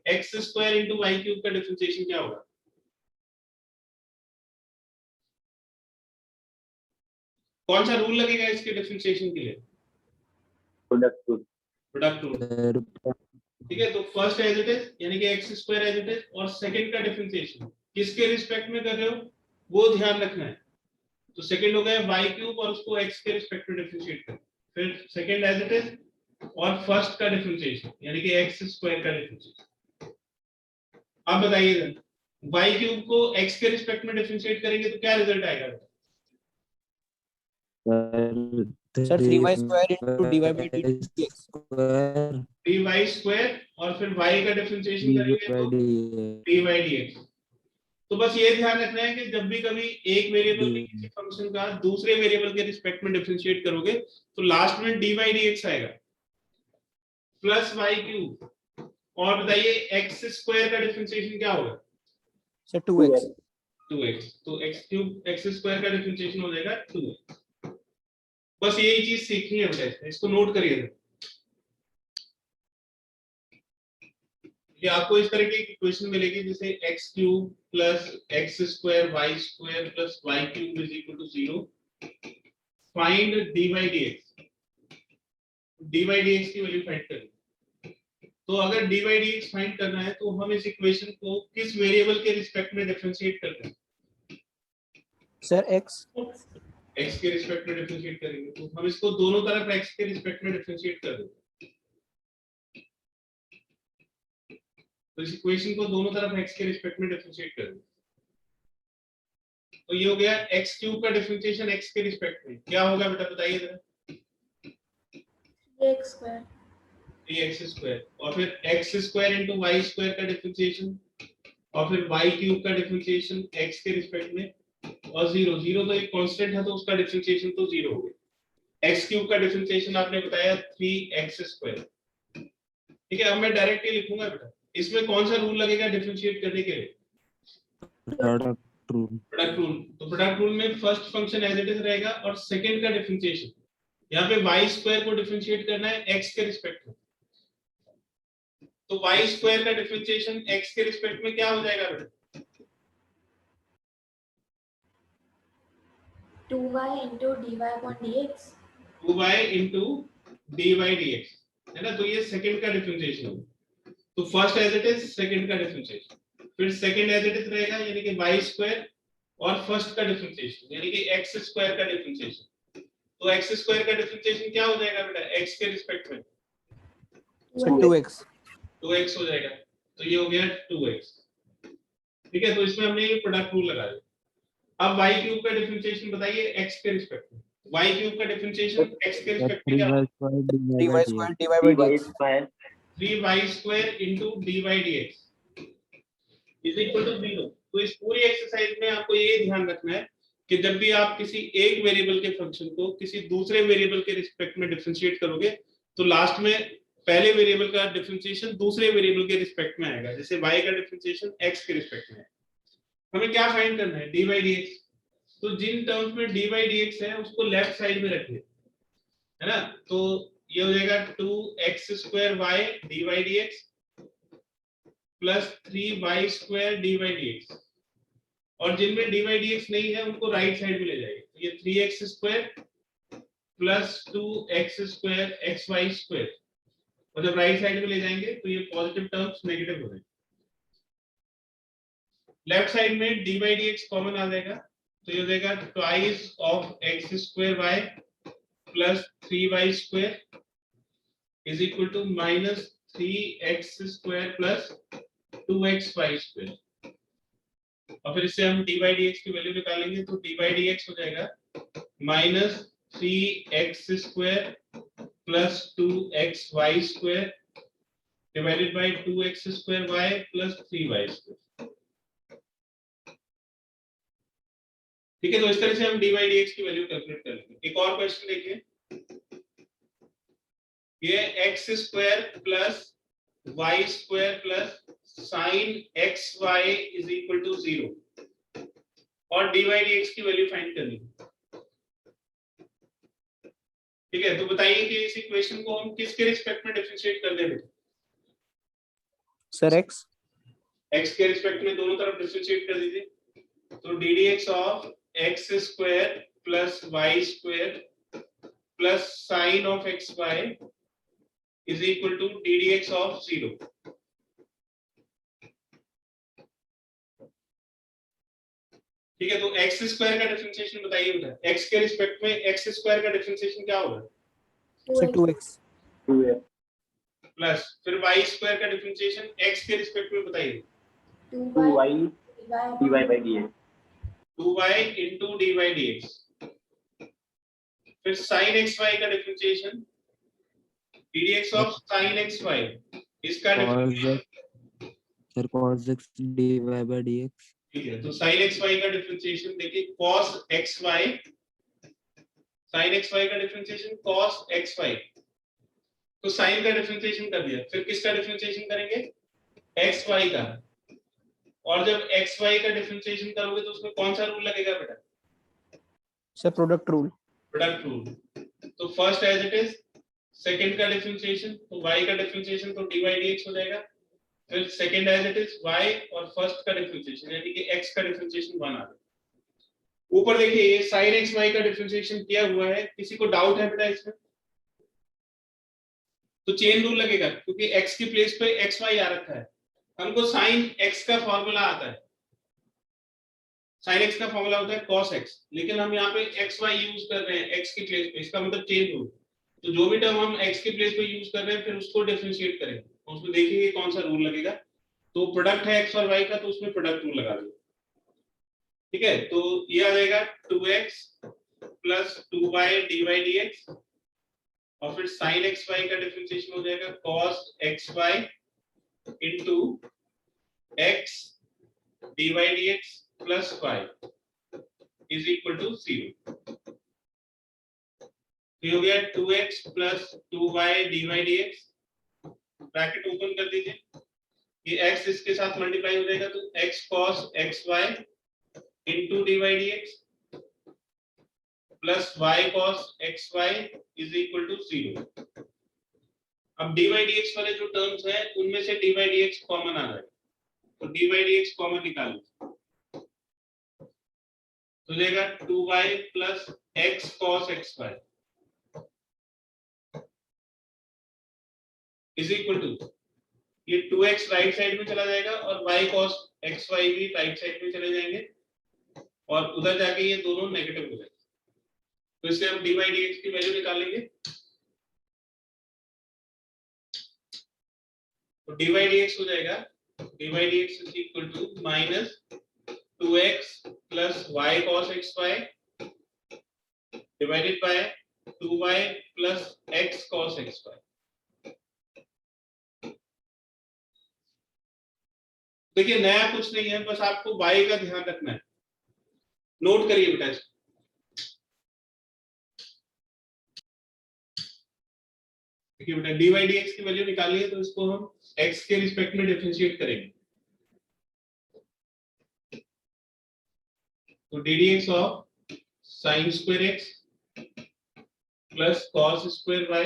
A: x square into y cube का डिफरेंशिएशन क्या होगा, कौन सा रूल लगेगा इसके डिफरेंशिएशन के लिए, प्रोडक्ट रूल, ठीक है। तो फर्स्ट एज इट इज यानी कि x square as it is, और सेकंड का डिफरेंशिएशन किसके रिस्पेक्ट में कर रहे हो वो ध्यान रखना है। तो सेकंड हो गया वाई क्यूब और उसको एक्स के रिस्पेक्ट में डिफरेंशिएट कर, फिर सेकंड एज इट इज और फर्स्ट का डिफरेंशिएशन यानी कि एक्स स्क्वायर का डिफरेंशिएशन। अब बताइए वाई क्यूब को एक्स के रिस्पेक्ट में डिफरेंशिएट करेंगे तो क्या रिजल्ट आएगा,
B: sir 3y square into dy by dt
D: square
A: 3y square और फिर y का डिफरेंशिएशन करेंगे तो dy dx। तो बस ये ध्यान रखना है कि जब भी कभी एक वेरिएबल के किसी फंक्शन का दूसरे वेरिएबल के रिस्पेक्ट में डिफरेंशिएट करोगे तो लास्ट में dy dx आएगा प्लस y क्यूब, और बताइए x स्क्वायर का डिफरेंशिएशन क्या होगा,
B: सर 2x।
A: 2x, तो x क्यूब x स्क्वायर का डिफरेंशिएशन हो जाएगा 2x। बस यही चीज सीखनी है बेटा, इसको नोट करिए। ये आपको इस तरह की क्वेश्चन मिलेगी जैसे x cube plus x square y square plus y cube is equal to 0, find dy dx, dy dx की वैल्यू फाइंड करनी। तो अगर dy dx फाइंड करना है तो हम इस इक्वेशन को किस वेरिएबल के रिस्पेक्ट में डिफरेंशिएट करते हैं,
B: सर x।
A: x के रिस्पेक्ट में डिफरेंशिएट करेंगे, तो हम इसको दोनों तरफ x के रिस्पेक्ट में डिफरेंशिएट कर देंगे। तो इस इक्वेशन को दोनों तरफ x के रिस्पेक्ट में डिफरेंशिएट कर देंगे। तो ये हो गया x क्यूब का डिफरेंशिएशन x के रिस्पेक्ट में क्या होगा बेटा बताइए जरा,
C: x स्क्वायर
A: 3x स्क्वायर, और फिर x square into y square का डिफरेंशिएशन, और फिर y क्यूब का डिफरेंशिएशन x के रिस्पेक्ट में और 0 0 तो एक कांस्टेंट है तो उसका डिफरेंशिएशन तो 0 हो गया। x क्यूब का डिफरेंशिएशन आपने बताया 3x स्क्वायर। ठीक है, अब मैं डायरेक्ट ही लिखूंगा बेटा। इसमें कौन सा रूल लगेगा डिफरेंशिएट करने के लिए?
D: Product rule.
A: Product rule. तो प्रोडक्ट रूल में first function as it is रहेगा और सेकंड का डिफरेंशिएशन, यहाँ पे y स्क्वायर को डिफरेंशिएट करना है x के रिस्पेक्ट में। तो y स्क्वायर का डिफरेंशिएशन x के रिस्पेक्ट में क्या हो जाएगा बेटा?
C: 2y into dy upon dx
A: 2y into dy dx है ना। तो ये सेकंड का डिफरेंशिएशन होगा। तो first as it is, second का डिफरेंशिएशन, फिर सेकंड एज इट इज रहेगा यानी कि y स्क्वायर और फर्स्ट का डिफरेंशिएशन यानी कि x स्क्वायर का डिफरेंशिएशन। तो x स्क्वायर का डिफरेंशिएशन क्या हो जाएगा बेटा x के रिस्पेक्ट में?
B: सर 2x
A: 2x हो जाएगा। तो ये हो गया 2x। ठीक है, तो इसमें हमने ये प्रोडक्ट रूल लगा दिया। अब y क्यूब का डिफरेंशिएशन बताइए x के रिस्पेक्ट में। y क्यूब का डिफरेंशिएशन x के रिस्पेक्ट में क्या होगा?
B: 3y square dy by dx
A: 3y square into dy dx is equal to 0। तो इस पूरी एक्सरसाइज में आपको ये ध्यान रखना है कि जब भी आप किसी एक वेरिएबल के फंक्शन को किसी दूसरे वेरिएबल के रिस्पेक्ट में डिफरेंशिएट करोगे तो लास्ट में पहले वेरिएबल का डिफरेंशिएशन दूसरे वेरिएबल के रिस्पेक्ट में आएगा। जैसे y का डिफरेंशिएशन x के रिस्पेक्ट में है। हमें क्या फाइंड करना है? dy dx। तो जिन टर्म्स में dy dx है उसको लेफ्ट साइड में रखिए, है ना। तो ये हो जाएगा 2x square y dy dx plus 3y square dy dx। और जिनमें dy dx नहीं है उनको राइट साइड में ले जाइए। तो ये 3x square plus 2x square xy square, और जब राइट साइड में ले जाएंगे तो ये पॉजिटिव टर्म्स नेगेटिव हो जाएंगे। लेफ्ट साइड में dy dx कॉमन आ जाएगा तो ये हो जाएगा twice of x square y plus 3y square is equal to minus 3x square plus 2xy square. और फिर इससे हम dy dx की वैल्यू निकालेंगे तो dy dx हो जाएगा minus 3x square plus 2xy square divided bye 2x square y plus 3y square. ठीक है, तो इस तरह से हम dy dx की वैल्यू कैलकुलेट कर लेंगे। एक और क्वेश्चन देखिए, ये x square plus y square plus sine xy is equal to 0 और dy dx की वैल्यू फाइंड करनी है। ठीक है, तो बताइए कि इस इक्वेशन को हम किसके रिस्पेक्ट में डिफरेंशिएट कर देंगे?
B: सर
A: x के रिस्पेक्ट में दोनों तरफ डिफरेंशिएट कर दीजिए। तो ddx of x square plus y square plus sine of xy is equal to ddx of 0। ठीक है, तो x स्क्वायर का डिफरेंशिएशन बताइए बेटा। x के रिस्पेक्ट में x स्क्वायर का डिफरेंशिएशन क्या होगा?
B: सर 2x
A: प्लस फिर y स्क्वायर का डिफरेंशिएशन x के रिस्पेक्ट में बताइए।
C: 2y dy by dx
A: 2y into dy dx। फिर sin xy का differentiation ddx of sin xy इसका differentiation
D: sir cos x dy by dx।
A: ठीक है, तो sin xy का डिफरेंशिएशन देखिए cos xy, sin xy का डिफरेंशिएशन cos xy। तो sin का डिफरेंशिएशन कर दिया, फिर किसका डिफरेंशिएशन करेंगे? xy का। और जब xy का डिफरेंशिएशन करोगे तो उसमें कौन सा रूल लगेगा बेटा?
B: Sir product rule.
A: Product rule. तो first as it is, second का डिफरेंशिएशन तो y का डिफरेंशिएशन तो dy dx हो जाएगा। फिर second as it is y और फर्स्ट का डिफरेंशिएशन यानी कि x का डिफरेंशिएशन 1 आ गया। ऊपर देखिए ये sin xy का डिफरेंशिएशन किया हुआ है। किसी को डाउट है बेटा इसमें? तो चेन रूल लगेगा क्योंकि x की प्लेस पे xy आ रखा है। हमको sin x का फॉर्मूला आता है। sin x का फॉर्मूला होता है cos x, लेकिन हम यहाँ पे xy यूज कर रहे हैं x की प्लेस पे, इसका मतलब चेन रूल। तो जो भी टर्म हम x की प्लेस पे यूज कर रहे हैं फिर उसको डिफरेंशिएट करेंगे, तो उसमें देखिए कौन सा रूल लगेगा। तो प्रोडक्ट है x और y का तो उसमें प्रोडक्ट रूल लगा दो। ठीक है, तो ये आ जाएगा 2x plus 2y dy dx और फिर sin xy का डिफरेंशिएशन हो जाएगा cos xy into x dy dx plus y। Is equal to 0। ये हो गया 2x plus 2y dy dx, bracket open कर दीजिए, ये x इसके साथ मल्टीप्लाई हो जाएगा तो x cos xy into dy dx plus y cos xy is equal to 0। अब dy dx वाले जो टर्म्स हैं उनमें से dy dx कॉमन आ जाएगा, तो dy dx कॉमन निकालो तो देगा 2y plus x cos xy is equal to, ये 2x राइट साइड में चला जाएगा और y cos xy भी राइट साइड में चले जाएंगे और उधर जाके ये दोनों नेगेटिव हो जाएंगे, तो इससे हम dy dx की वैल्यू निकाल लेंगे। तो dy dx हो जाएगा, dy dx is equal to minus 2x plus y cos xy divided by 2y plus x cos xy। देखिए नया कुछ नहीं है, बस आपको y का ध्यान रखना है, नोट करिए बेटा इसको। देखिए बेटा dy dx की वैल्यू निकाली है तो इसको हम x के रिस्पेक्ट में डिफरेंशिएट करेंगे, तो ddx of sin square x plus cos square y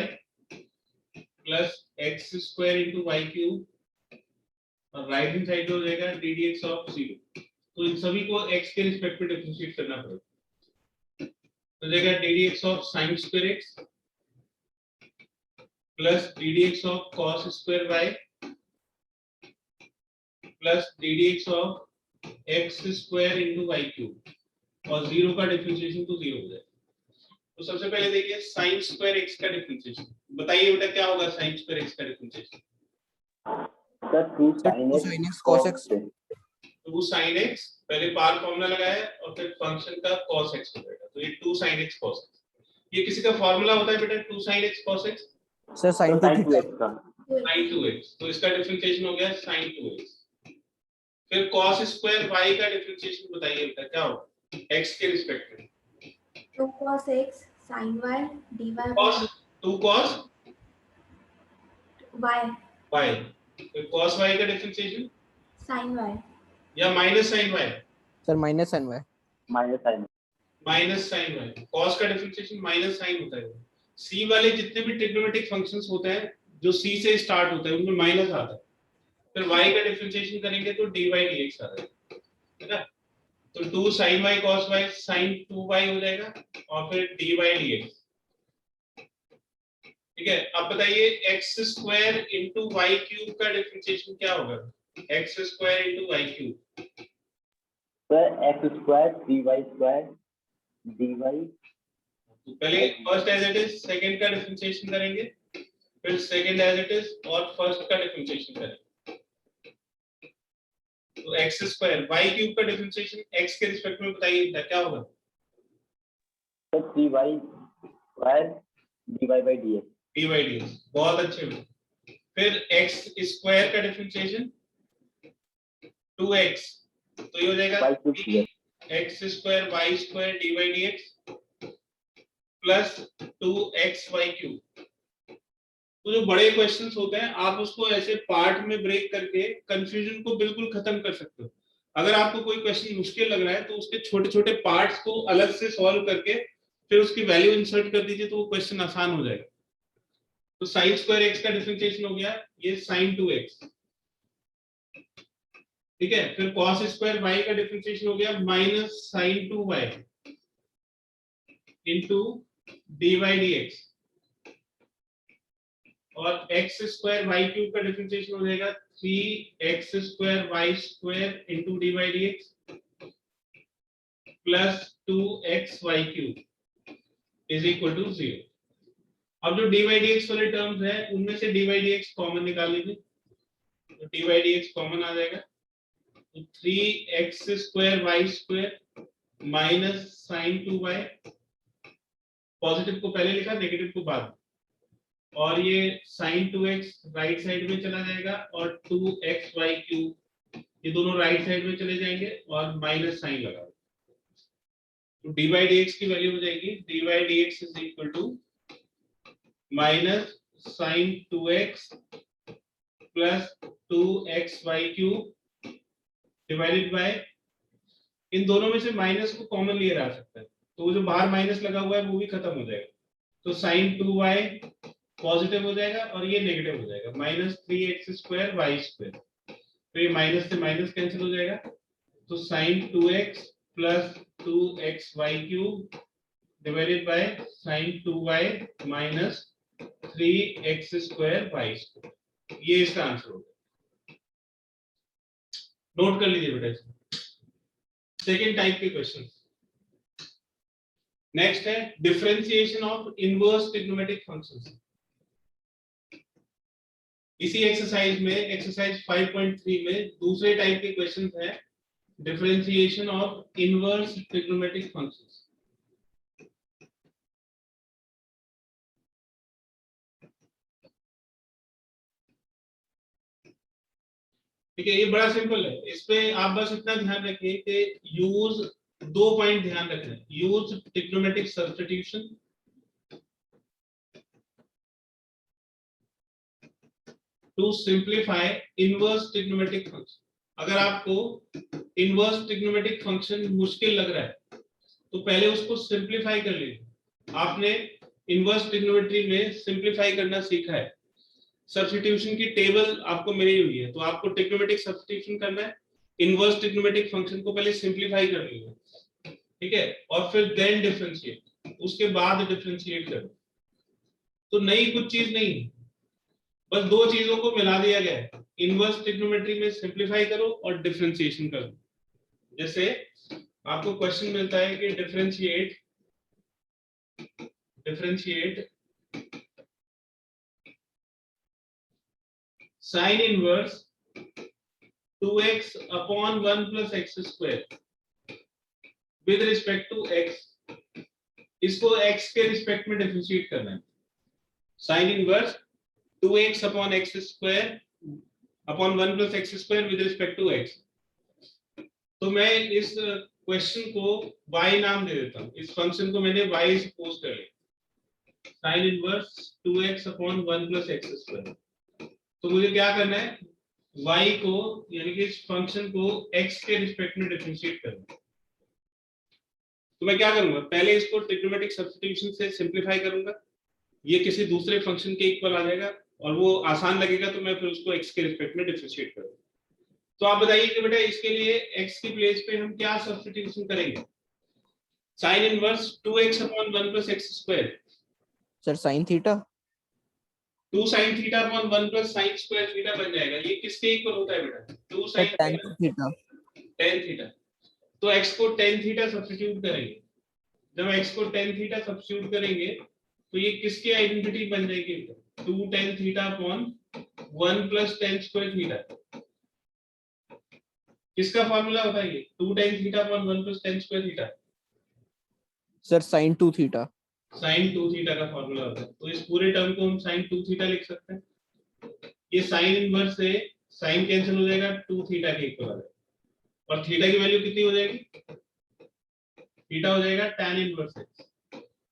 A: plus x square into y cube और राइट हैंड साइड हो जाएगा ddx ऑफ 0। तो इन सभी को x के रिस्पेक्ट में डिफरेंशिएट करना पड़ेगा, तो जाएगा ddx of sin square x plus ddx of cos square y plus ddx of x square into y cube और 0 का डिफरेंशिएशन तो 0 हो जाएगा। तो सबसे पहले देखिए sin स्क्वायर x का डिफरेंशिएशन, बताइए बेटा क्या होगा sin स्क्वायर x का differentiation?
E: Sir 2 sin x cos x।
A: 2 sin x, पहले पावर फॉर्मूला लगाया और फिर फंक्शन का cos x हो जाएगा, तो ये 2 sin x cos x। ये किसी का फार्मूला होता है बेटा 2 sin x cos x?
B: Sir sin 2 theta.
A: sin 2x, तो इसका डिफरेंशिएशन हो गया sin 2x। फिर cos स्क्वायर y का डिफरेंशिएशन बताइए बेटा क्या होगा x के रिस्पेक्ट में?
C: 2 cos x sin y dy by
A: cos 2 cos
C: y
A: y, फिर cos y का डिफरेंशिएशन
C: sin y
A: या minus sin y?
B: Sir minus sin y।
A: Minus sin y, cos का डिफरेंशिएशन माइनस sin होता है। c वाले जितने भी ट्रिग्नोमेट्रिक फंक्शंस होते हैं जो c से स्टार्ट होते हैं उनमें माइनस आता है, फिर y का डिफरेंशिएशन करेंगे तो dy dx आ जाएगा, है ना? तो 2 sin y cos y sin 2y हो जाएगा और फिर dy dx। ठीक है, अब बताइए x square into y cube का डिफरेंशिएशन क्या होगा? x square into y cube
E: sir x square 3y square dy।
A: तो पहले first as it is second का डिफरेंशिएशन करेंगे, फिर सेकंड एज इट इज और फर्स्ट का डिफरेंशिएशन करेंगे। तो x स्क्वायर y क्यूब का डिफरेंशिएशन x के रिस्पेक्ट में बताइए क्या होगा?
E: Sir 3y square dy by dx।
A: dy dx, बहुत अच्छे में। फिर x स्क्वायर का डिफरेंशिएशन 2x, तो ये हो जाएगा
E: y cube
A: x square y square dy dx plus 2xy cube. तो जो बड़े क्वेश्चंस होते हैं आप उसको ऐसे पार्ट में ब्रेक करके कंफ्यूजन को बिल्कुल खत्म कर सकते हो। अगर आपको कोई क्वेश्चन मुश्किल लग रहा है तो उसके छोटे छोटे पार्ट्स को अलग से सॉल्व करके फिर उसकी वैल्यू इंसर्ट कर दीजिए तो वो क्वेश्चन आसान हो जाएगा। तो sin स्क्वायर x का डिफरेंशिएशन हो गया ये sin 2x, ठीक है। फिर cos स्क्वायर y का डिफरेंशिएशन हो गया minus sin 2y into dy dx और x स्क्वायर y क्यूब का डिफरेंशिएशन हो जाएगा 3x square y square into dy dx plus 2xy cube is equal to 0। अब जो dy dx वाले टर्म्स हैं उनमें से dy dx कॉमन निकाल लीजिए, तो dy dx कॉमन आ जाएगा, तो 3x square y square minus sin 2y, positive को पहले लिखा नेगेटिव को बाद, और ये sin 2x राइट साइड में चला जाएगा और 2xy क्यूब ये दोनों राइट साइड में चले जाएंगे और माइनस साइन लगा तो डी बाई डी एक्स की वैल्यू हो जाएगी D by D X is equal to minus sine 2x plus 2xy cube divided by, इन दोनों में से माइनस को कॉमन लिया जा सकता है, तो वो जो बाहर माइनस लगा हुआ है वो भी खत्म हो जाएगा, तो साइन 2y पॉजिटिव हो जाएगा और ये नेगेटिव हो जाएगा, minus 3x square y square, तो ये माइनस से माइनस कैंसिल हो जाएगा, तो sine 2x plus 2xy cube divided by sine 2y minus 3x square y square, ये इसका आंसर होगा। नोट कर लीजिए बेटा इसको। सेकेंड टाइप के क्वेश्चन, नेक्स्ट है differentiation of inverse trigonometric functions. इसी एक्सरसाइज में एक्सरसाइज 5.3 में दूसरे टाइप के क्वेश्चन है differentiation of inverse trigonometric functions. ठीक है, ये बड़ा सिंपल है, इस पे आप बस इतना ध्यान रखिए कि यूज, 2 पॉइंट ध्यान रखना है, use trigonometric substitution to simplify inverse trigonometric function. अगर आपको इनवर्स ट्रिग्नोमेट्रिक फंक्शन मुश्किल लग रहा है तो पहले उसको सिंप्लीफाई कर लीजिए। आपने इनवर्स ट्रिग्नोमेट्री में सिंप्लीफाई करना सीखा है, सब्स्टिट्यूशन की टेबल आपको मिली हुई है, तो आपको ट्रिग्नोमेट्रिक सब्स्टिट्यूशन करना है, इनवर्स ट्रिग्नोमेट्रिक फंक्शन को पहले सिंप्लीफाई कर लीजिए, ठीक है, और फिर देन डिफरेंशिएट, उसके बाद डिफरेंशिएट करो। तो नई कुछ चीज नहीं है, बस 2 चीजों को मिला दिया गया है, इनवर्स ट्रिग्नोमेट्री में सिंप्लीफाई करो और डिफरेंशिएशन करो। जैसे आपको क्वेश्चन मिलता है कि differentiate sine inverse 2x upon 1 plus x square with respect to x, इसको x के रिस्पेक्ट में डिफरेंशिएट करना है। Sine inverse 2x upon x square upon 1 plus x square with respect to x, तो मैं इस क्वेश्चन को y नाम दे देता हूं, इस फंक्शन को मैंने y सपोज कर लिया, sign inverse 2x upon 1 plus x square. तो मुझे क्या करना है, y को यानी कि इस फंक्शन को x के रिस्पेक्ट में डिफरेंशिएट करना है। तो मैं क्या करूंगा, पहले इसको ट्रिग्नोमेट्रिक सब्स्टिट्यूशन से सिंपलीफाई करूंगा, ये किसी दूसरे फंक्शन के इक्वल आ जाएगा और वो आसान लगेगा, तो मैं फिर उसको x के रिस्पेक्ट में डिफरेंशिएट करूंगा। तो आप बताइए कि बेटा इसके लिए x की प्लेस पे हम क्या सब्स्टिट्यूशन करेंगे, sign inverse 2x upon 1 plus x square,
B: sir sine theta,
A: 2 sin theta upon 1 plus sin square theta बन जाएगा। ये किसके इक्वल होता है बेटा, 2 sin
B: tan theta,
A: tan theta. तो x को tan थीटा सब्स्टिट्यूट करेंगे, जब x को tan थीटा सब्स्टिट्यूट करेंगे तो ये किसकी आइडेंटिटी बन जाएगी, 2 tan theta upon 1 plus tan square theta. किसका फार्मूला होता है ये, 2 tan theta upon 1 plus tan square theta,
B: sir sine 2 theta,
A: sine 2 theta का फार्मूला होता है। तो इस पूरे टर्म को हम साइन 2 थीटा लिख सकते हैं। ये साइन इनवर्स से साइन कैंसिल हो जाएगा, 2 थीटा के इक्वल आ जाएगा, और थीटा की वैल्यू कितनी हो जाएगी, थीटा हो जाएगा tan इनवर्स x।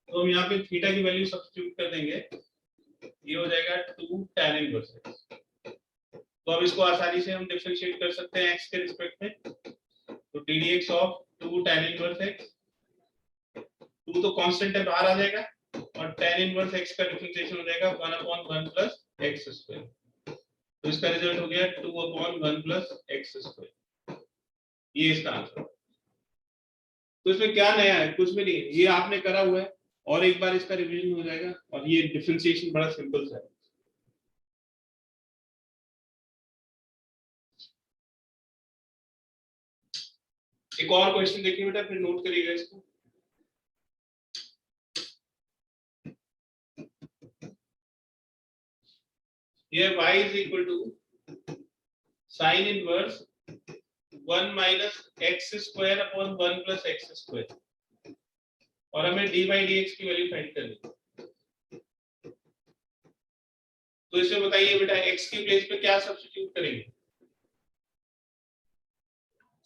A: तो हम यहाँ पे थीटा की वैल्यू सब्स्टिट्यूट कर देंगे, ये हो जाएगा 2 tan इनवर्स x। तो अब इसको आसानी से हम डिफरेंशिएट कर सकते हैं x के रिस्पेक्ट में, तो ddx of 2 tan inverse x, 2 तो कांस्टेंट है, बाहर आ जाएगा, और tan इनवर्स x का डिफरेंशिएशन हो जाएगा 1 अपॉन 1 प्लस एक्स स्क्वायर। तो इसका रिजल्ट हो गया 2 अपॉन 1 प्लस एक्स स्क्वायर, ये इसका आंसर है। तो इसमें क्या नया है, कुछ भी नहीं, ये आपने करा हुआ है, और एक बार इसका रिवीजन हो जाएगा, और ये डिफरेंशिएशन बड़ा सिंपल सा है। एक और क्वेश्चन देखिए बेटा, फिर नोट करिएगा इसको। ये y is equal to sin inverse 1 minus x square upon 1 plus x square, और हमें dy dx की वैल्यू फाइंड करनी है। तो इसे बताइए बेटा, x की प्लेस पे क्या सब्स्टिट्यूट करेंगे,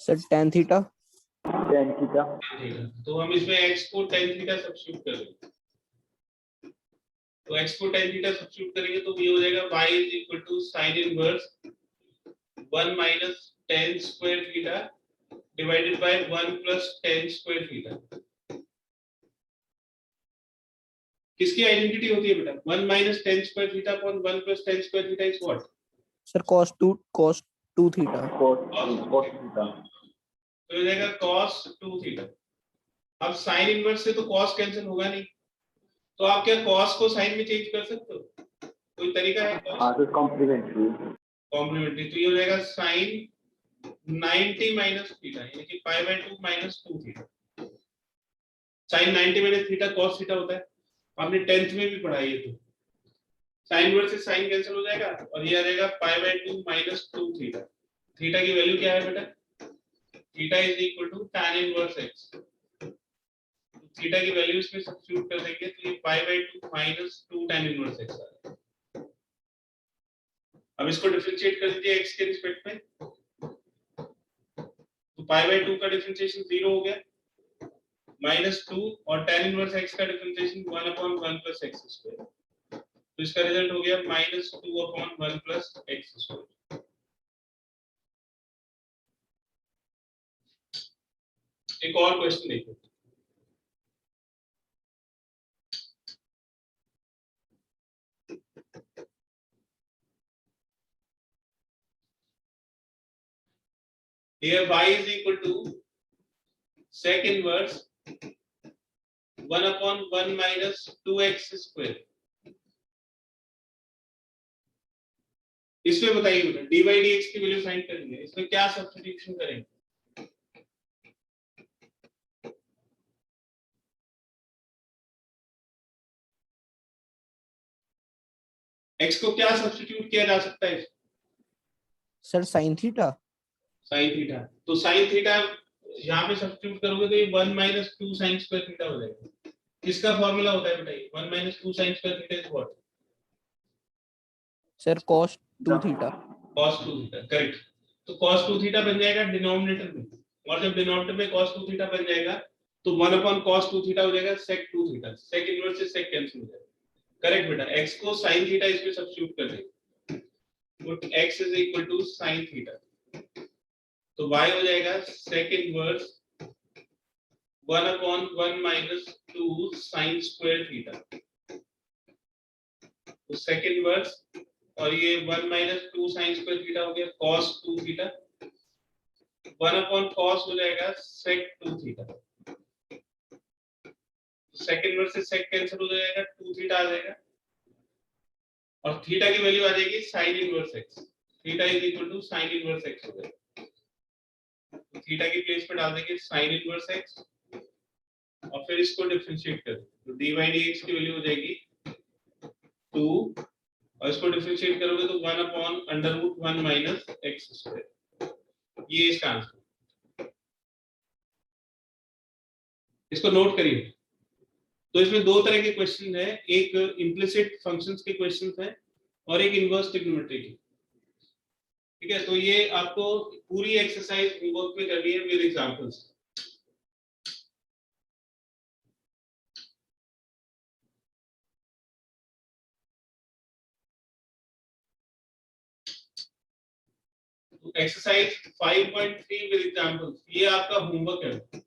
B: sir tan theta,
E: tan theta.
A: तो हम इसमें x को tan थीटा सब्स्टिट्यूट कर देंगे, तो x को tan थीटा सब्स्टिट्यूट करेंगे तो ये हो जाएगा y is equal to sin inverse 1 minus tan square theta divided by 1 plus tan square theta. किसकी आइडेंटिटी होती है बेटा? 1 minus tan square theta upon 1 plus tan square theta is what?
B: Sir cos 2 theta.
E: Cos theta.
A: तो हो जाएगा cos 2 theta. अब sin inverse से तो cos कैंसिल होगा नहीं, तो आप क्या cos को sin में चेंज कर सकते हो? कोई तरीका है?
E: हाँ तो कॉम्प्लीमेंट्री.
A: कॉम्प्लीमेंट्री, तो ये हो जाएगा sin 90 माइनस थीटा, यानी कि पाई by 2 minus 2 theta. sin 90 minus theta cos theta होता है, आपने 10th में भी पढ़ा ये। तो sin इनवर्स से sin कैंसिल हो जाएगा और ये आ जाएगा pi by 2 minus 2 theta. Theta की वैल्यू क्या है बेटा? Theta is equal to tan inverse x। Theta की वैल्यू इसमें सब्स्टिट्यूट कर देंगे तो ये pi by 2 minus 2 tan inverse x आ जाएगा। अब इसको डिफरेंशिएट कर दीजिए x के रिस्पेक्ट में, तो पाई बाय 2 का डिफरेंशिएशन 0 हो गया, माइनस 2 और tan इनवर्स x का differentiation 1 upon 1 plus x square, तो इसका रिजल्ट हो गया minus 2 upon 1 plus x square. एक और क्वेश्चन देखो, here y is equal to sec inverse 1 upon 1 minus 2x square। इसमें बताइए बेटा dy dx की वैल्यू फाइंड करनी है, इसमें क्या सब्स्टिट्यूशन करेंगे? x को क्या सब्स्टिट्यूट किया जा सकता है?
B: Sir sin theta.
A: sin theta, तो sin थीटा यहाँ पे सब्स्टिट्यूट करोगे तो ये 1 माइनस 2 sin स्क्वायर थीटा हो जाएगा। किसका फार्मूला होता है बेटा ये? 1 minus 2 sin square theta is what?
B: Sir cos 2 theta.
A: cos 2 theta, correct. तो cos 2 थीटा बन जाएगा डिनोमिनेटर में, और जब डिनोमिनेटर में cos 2 थीटा बन जाएगा तो 1 अपॉन cos 2 थीटा हो जाएगा sec 2 थीटा। sec इनवर्स से sec कैंसिल हो जाएगा, करेक्ट बेटा। x को sin थीटा इसमें सब्स्टिट्यूट कर देंगे, तो x is equal to sin theta, तो y हो जाएगा sec inverse 1 upon 1 minus 2 sin square theta, तो sec इनवर्स और ये 1 माइनस 2 sin स्क्वायर थीटा हो गया cos 2 थीटा, 1 अपॉन cos हो जाएगा sec 2 थीटा, sec इनवर्स से sec कैंसिल हो जाएगा, 2 थीटा आ जाएगा और थीटा की वैल्यू आ जाएगी sin inverse x। Theta is equal to sin inverse x हो जाएगा, तो थीटा की प्लेस पे डाल देंगे sin इनवर्स x और फिर इसको डिफरेंशिएट कर देंगे, तो dy dx की वैल्यू हो जाएगी 2 और इसको डिफरेंशिएट करोगे तो 1 upon under root 1 minus x square. ये इसका आंसर, इसको नोट करिए। तो इसमें दो तरह के क्वेश्चन है, एक इम्प्लिसिट फंक्शंस के क्वेश्चंस हैं और एक इनवर्स ट्रिग्नोमेट्री की। ठीक है, तो ये आपको पूरी एक्सरसाइज होमवर्क में करनी है with examples. Exercise 5.3 with examples, ये आपका होमवर्क है।